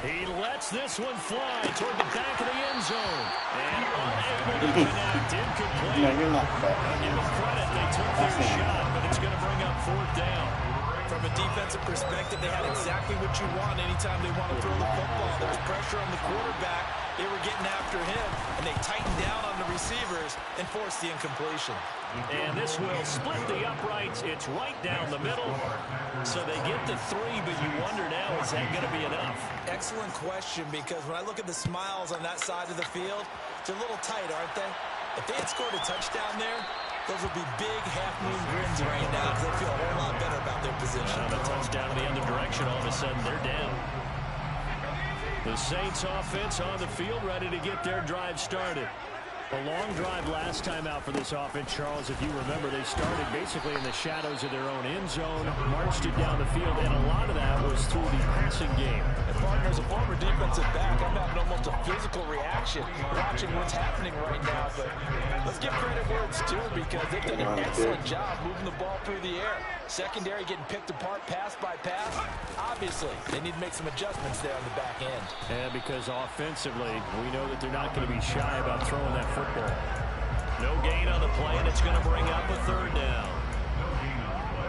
He lets this one fly toward the back of the end zone. And unable to connect. Incomplete. No, you're not. I'll give them credit. They took their shot, but it's going to bring up 4th down. From a defensive perspective, they had exactly what you want anytime they want to throw the football. There was pressure on the quarterback. They were getting after him, and they tightened down on the receivers and forced the incompletion. And this will split the uprights. It's right down the middle. So they get the 3, but you wonder now, is that going to be enough? Excellent question, because when I look at the smiles on that side of the field, they're a little tight, aren't they? If they had scored a touchdown there, those would be big half-moon grins right now because they feel a whole lot better about their position. The touchdown in the other direction, all of a sudden they're down. The Saints offense on the field, ready to get their drive started. A long drive last time out for this offense, Charles. If you remember, they started basically in the shadows of their own end zone, marched it down the field, and a lot of that was through the passing game. And partner, as a former defensive back, I'm having almost a physical reaction watching what's happening right now. But let's give credit where it's due, because they've done an excellent job moving the ball through the air. Secondary getting picked apart pass by pass. Obviously, they need to make some adjustments there on the back end. And because offensively, we know that they're not going to be shy about throwing that football. No gain on the play, and it's going to bring up a 3rd down.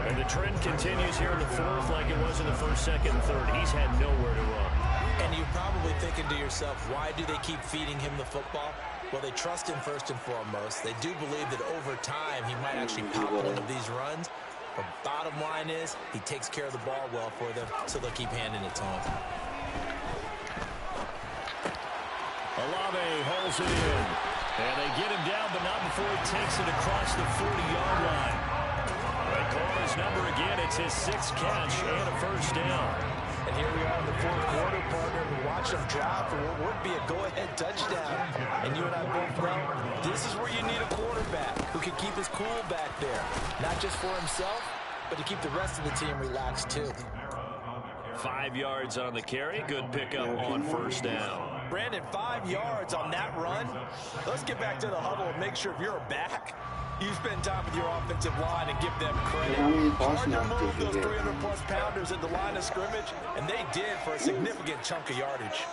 And the trend continues here in the 4th like it was in the 1st, 2nd, and 3rd. He's had nowhere to run. And you're probably thinking to yourself, why do they keep feeding him the football? Well, they trust him first and foremost. They do believe that over time he might actually pop one of these runs. But bottom line is, he takes care of the ball well for them, so they'll keep handing it to him. Olave holds it in. And they get him down, but not before he takes it across the 40-yard line. They call his number again. It's his 6th catch and a 1st down. And here we are in the 4th quarter, partner. We watch them drop for what would be a go-ahead touchdown. And you and I both know this is where you need a quarterback who can keep his cool back there. Not just for himself, but to keep the rest of the team relaxed too. 5 yards on the carry. Good pickup on 1st down. Brandon, 5 yards on that run. Let's get back to the huddle and make sure if you're a back, you spend time with your offensive line and give them credit. Hard to move those 300-plus pounders at the line of scrimmage, and they did for a significant chunk of yardage.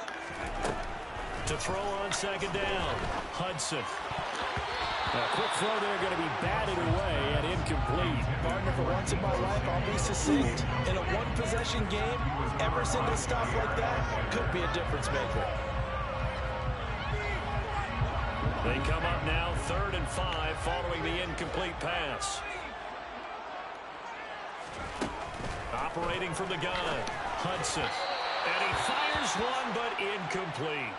To throw on 2nd down, Hudson. A quick throw there, going to be batted away and incomplete. Partner, for once in my life, I'll be succinct. In a one-possession game, every single stop like that could be a difference maker. They come up now 3rd and 5 following the incomplete pass. Operating from the gun, Hudson. And he fires one, but incomplete.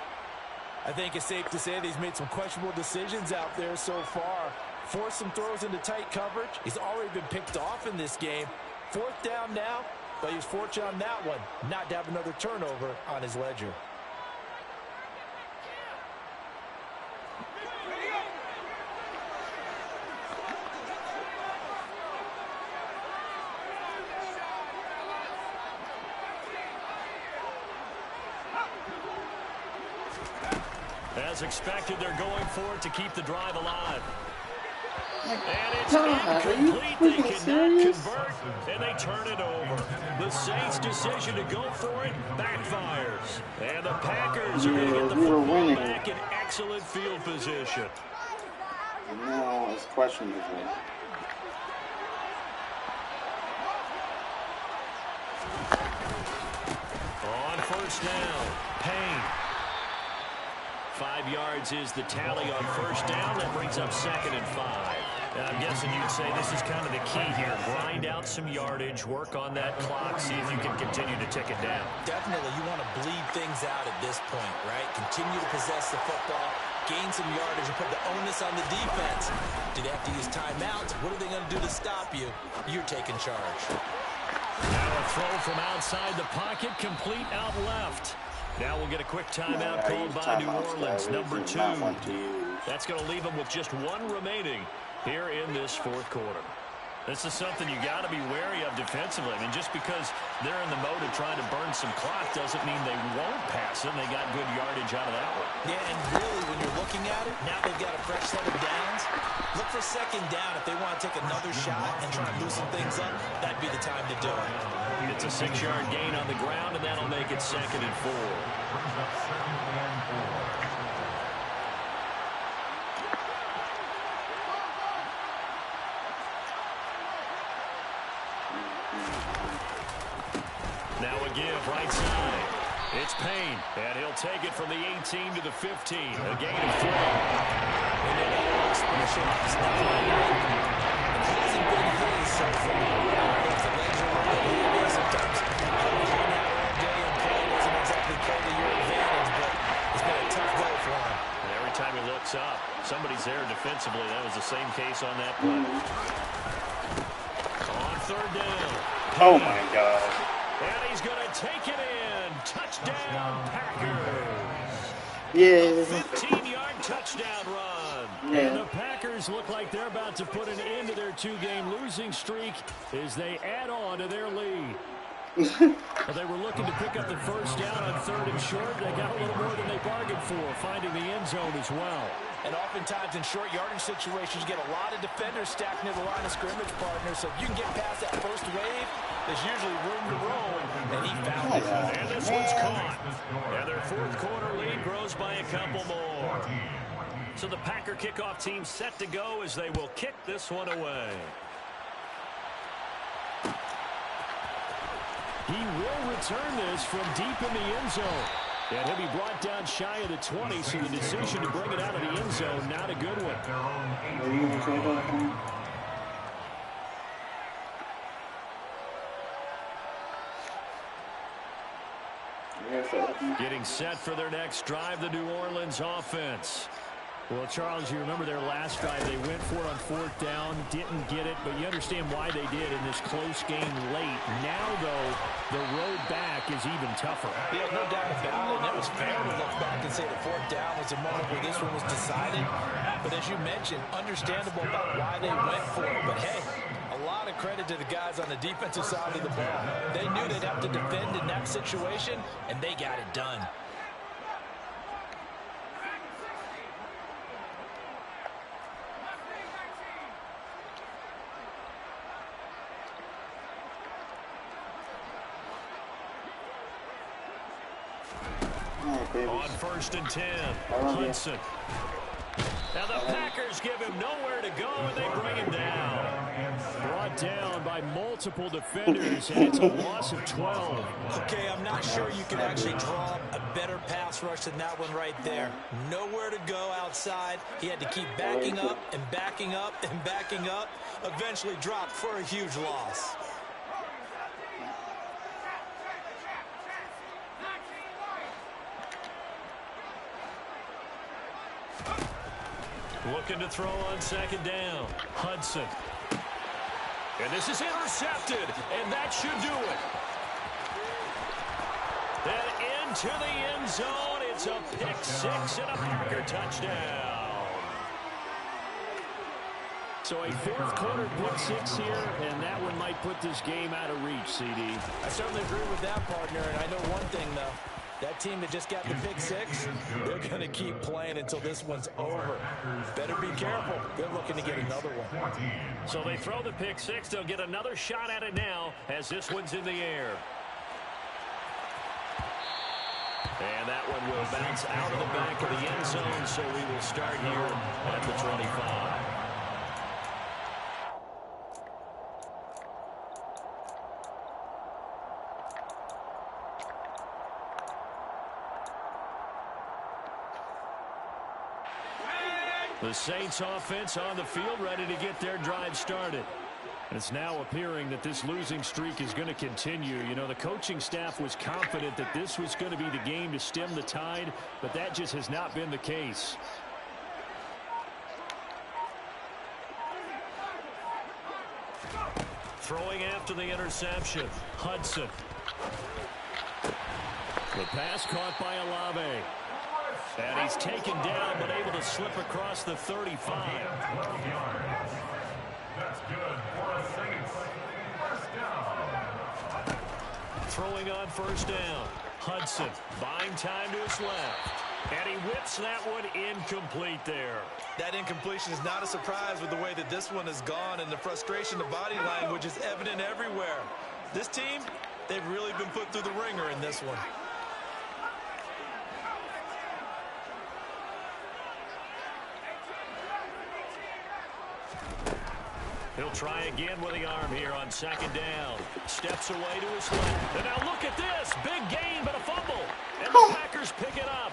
I think it's safe to say that he's made some questionable decisions out there so far. Forced some throws into tight coverage. He's already been picked off in this game. 4th down now, but he was fortunate on that one not to have another turnover on his ledger. As expected, they're going for it to keep the drive alive. And it's God, incomplete. They cannot serious? convert, and they turn it over. The Saints' decision to go for it backfires. And the Packers are going to get the football back in excellent field position. Now it's questionable. On 1st down, Payne. 5 yards is the tally on 1st down. That brings up 2nd and 5. I'm guessing you'd say this is kind of the key here. Grind out some yardage, work on that clock, see if you can continue to tick it down. Definitely, you want to bleed things out at this point, right? Continue to possess the football, gain some yardage, and put the onus on the defense. Do they have to use timeouts? What are they going to do to stop you? You're taking charge. Now a throw from outside the pocket, complete out left. Now we'll get a quick timeout called by New Orleans, number 2. That's going to leave them with just 1 remaining here in this 4th quarter. This is something you got to be wary of defensively. I mean, just because they're in the mode of trying to burn some clock doesn't mean they won't pass it. They got good yardage out of that one. Yeah, and really, when you're looking at it, now they've got a fresh set of downs. Look for 2nd down. If they want to take another shot and try to loosen things up, that'd be the time to do it. It's a 6-yard gain on the ground, and that'll make it 2nd and 4. Now a give right side. It's Payne, and he'll take it from the 18 to the 15. A gain of 3. Expression is not it hasn't been his so far. If the legs are running, sometimes holding out all day and playing doesn't exactly play to your advantage, but it's been a tough go for him. And every time he looks up, somebody's there defensively. That was the same case on that play. On third down. Oh, my God. And he's going to take it in. Touchdown, Packers. Yeah. 15-yard touchdown run. Yeah. And the Packers look like they're about to put an end to their 2-game losing streak as they add on to their lead. Well, they were looking to pick up the first down on 3rd and short. They got a little more than they bargained for, finding the end zone as well. And oftentimes in short yardage situations, you get a lot of defenders stacked near the line of scrimmage, partners. So if you can get past that first wave, there's usually room to roam, and he found it. And this one's caught. And their 4th quarter lead grows by a couple more. So the Packer kickoff team set to go as they will kick this one away. He will return this from deep in the end zone. And he'll be brought down shy of the 20, so the decision to bring it out of the end zone, not a good one. Getting set for their next drive, the New Orleans offense. Well, Charles, you remember their last drive. They went for it on 4th down, didn't get it, but you understand why they did in this close game late. Now, though, the road back is even tougher. Yeah, no doubt about it. And it was fair to look back and say the 4th down was the moment where this one was decided. But as you mentioned, understandable about why they went for it. But, hey, a lot of credit to the guys on the defensive side of the ball. They knew they'd have to defend in that situation, and they got it done. On 1st and 10, Hudson. Now the Packers give him nowhere to go, and they bring him down. Brought down by multiple defenders, and it's a loss of 12. Okay, I'm not sure you can actually draw a better pass rush than that one right there. Nowhere to go outside. He had to keep backing up and backing up and backing up. Eventually dropped for a huge loss. Looking to throw on 2nd down. Hudson. And this is intercepted, and that should do it. Then into the end zone. It's a pick 6 and a Packer touchdown. So a 4th quarter pick 6 here, and that one might put this game out of reach, CD. I certainly agree with that, partner, and I know one thing, though. That team that just got the pick 6, they're going to keep playing until this one's over. Better be careful. They're looking to get another one. So they throw the pick 6. They'll get another shot at it now as this one's in the air. And that one will bounce out of the back of the end zone, so we will start here at the 25. The Saints offense on the field ready to get their drive started. It's now appearing that this losing streak is going to continue. You know, the coaching staff was confident that this was going to be the game to stem the tide, but that just has not been the case. Throwing after the interception, Hudson. The pass caught by Olave. And he's taken down, but able to slip across the 35. That's good for a Saints. First down. Throwing on 1st down. Hudson buying time to his left. And he whips that one incomplete there. That incompletion is not a surprise with the way that this one has gone, and the frustration, the body language is evident everywhere. This team, they've really been put through the ringer in this one. He'll try again with the arm here on second down. Steps away to his left. And now look at this. Big gain, but a fumble. And the Packers pick it up.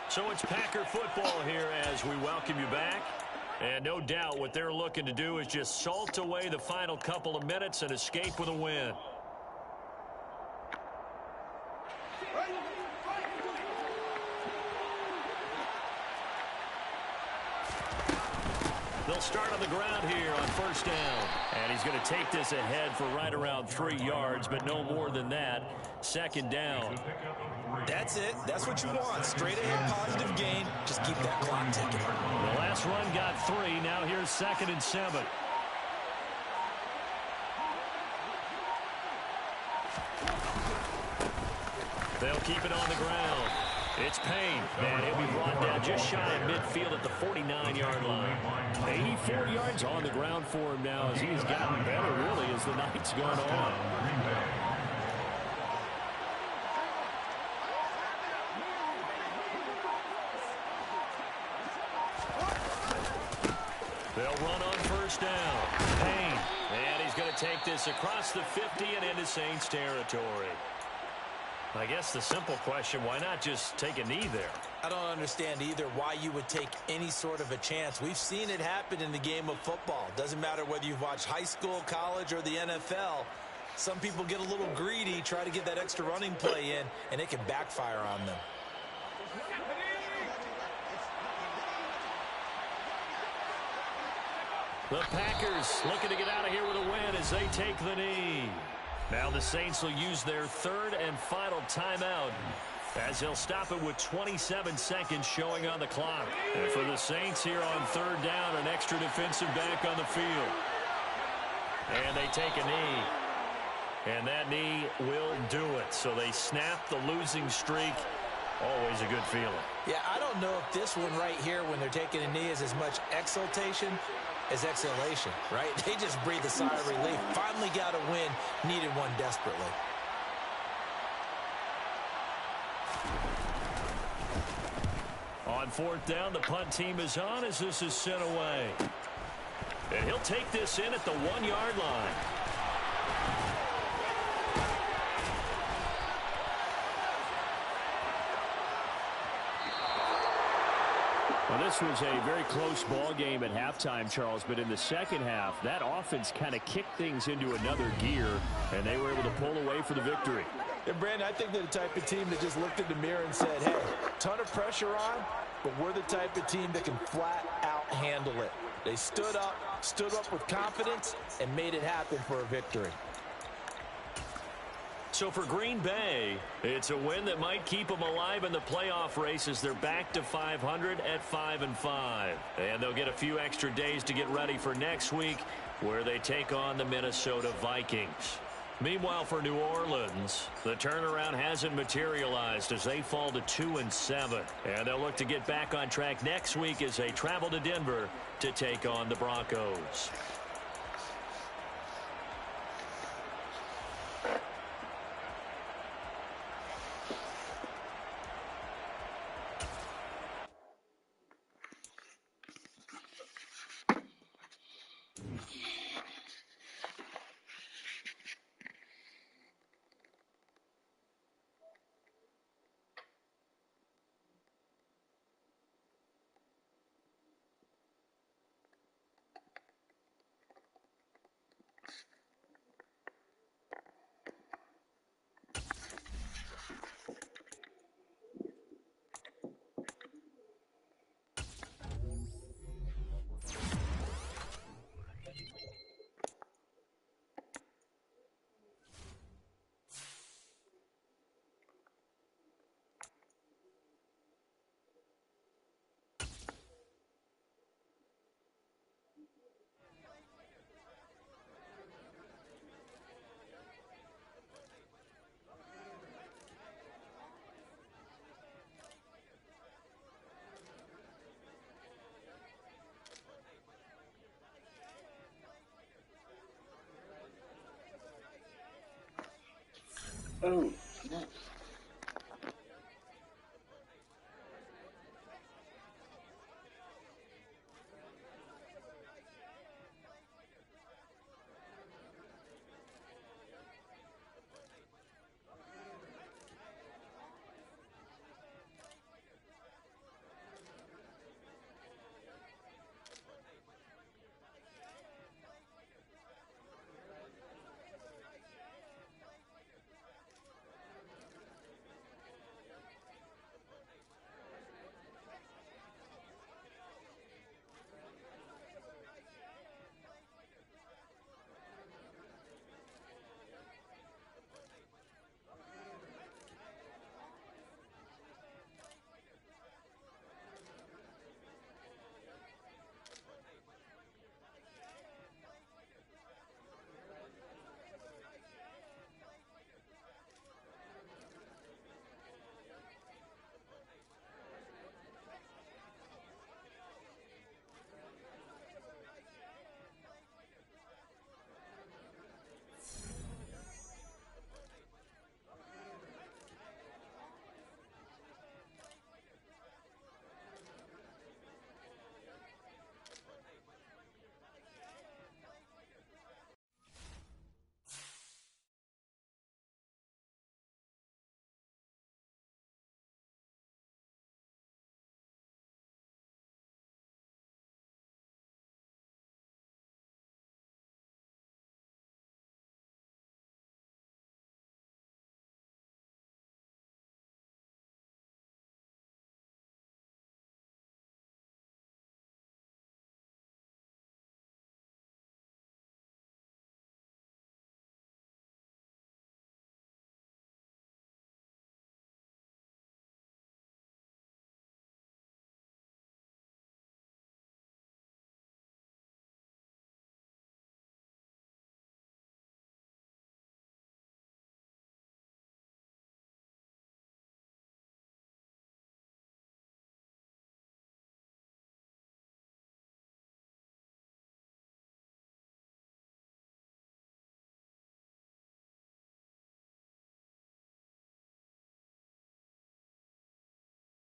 So it's Packer football here as we welcome you back. And no doubt what they're looking to do is just salt away the final couple of minutes and escape with a win. They'll start on the ground here on first down. And he's going to take this ahead for right around 3 yards, but no more than that. Second down. That's it. That's what you want. Straight ahead positive gain. Just keep that clock ticking. The last run got 3. Now here's 2nd and 7. They'll keep it on the ground. It's Payne, and he'll be brought down just shy of midfield at the 49-yard line. 84 yards on the ground for him now as he's gotten better, really, as the night's gone on. They'll run on first down. Payne, and he's going to take this across the 50 and into Saints territory. I guess the simple question, why not just take a knee there? I don't understand either why you would take any sort of a chance. We've seen it happen in the game of football. Doesn't matter whether you've watched high school, college, or the NFL. Some people get a little greedy, try to get that extra running play in, and it can backfire on them. The Packers looking to get out of here with a win as they take the knee. Now the Saints will use their 3rd and final timeout as they'll stop it with 27 seconds showing on the clock. And for the Saints here on 3rd down, an extra defensive back on the field. And they take a knee. And that knee will do it. So they snap the losing streak. Always a good feeling. Yeah, I don't know if this one right here when they're taking a knee is as much exultation as exhalation, right? They just breathe a sigh of relief. Finally got a win, needed one desperately. On 4th down, the punt team is on as this is sent away. And he'll take this in at the 1-yard line. Well, this was a very close ball game at halftime, Charles, but in the second half, that offense kind of kicked things into another gear, and they were able to pull away for the victory. Yeah, Brandon, I think they're the type of team that just looked in the mirror and said, hey, ton of pressure on, but we're the type of team that can flat out handle it. They stood up with confidence, and made it happen for a victory. So for Green Bay, it's a win that might keep them alive in the playoff race as they're back to 500 at 5-5. And they'll get a few extra days to get ready for next week where they take on the Minnesota Vikings. Meanwhile, for New Orleans, the turnaround hasn't materialized as they fall to 2-7. And they'll look to get back on track next week as they travel to Denver to take on the Broncos. Oh.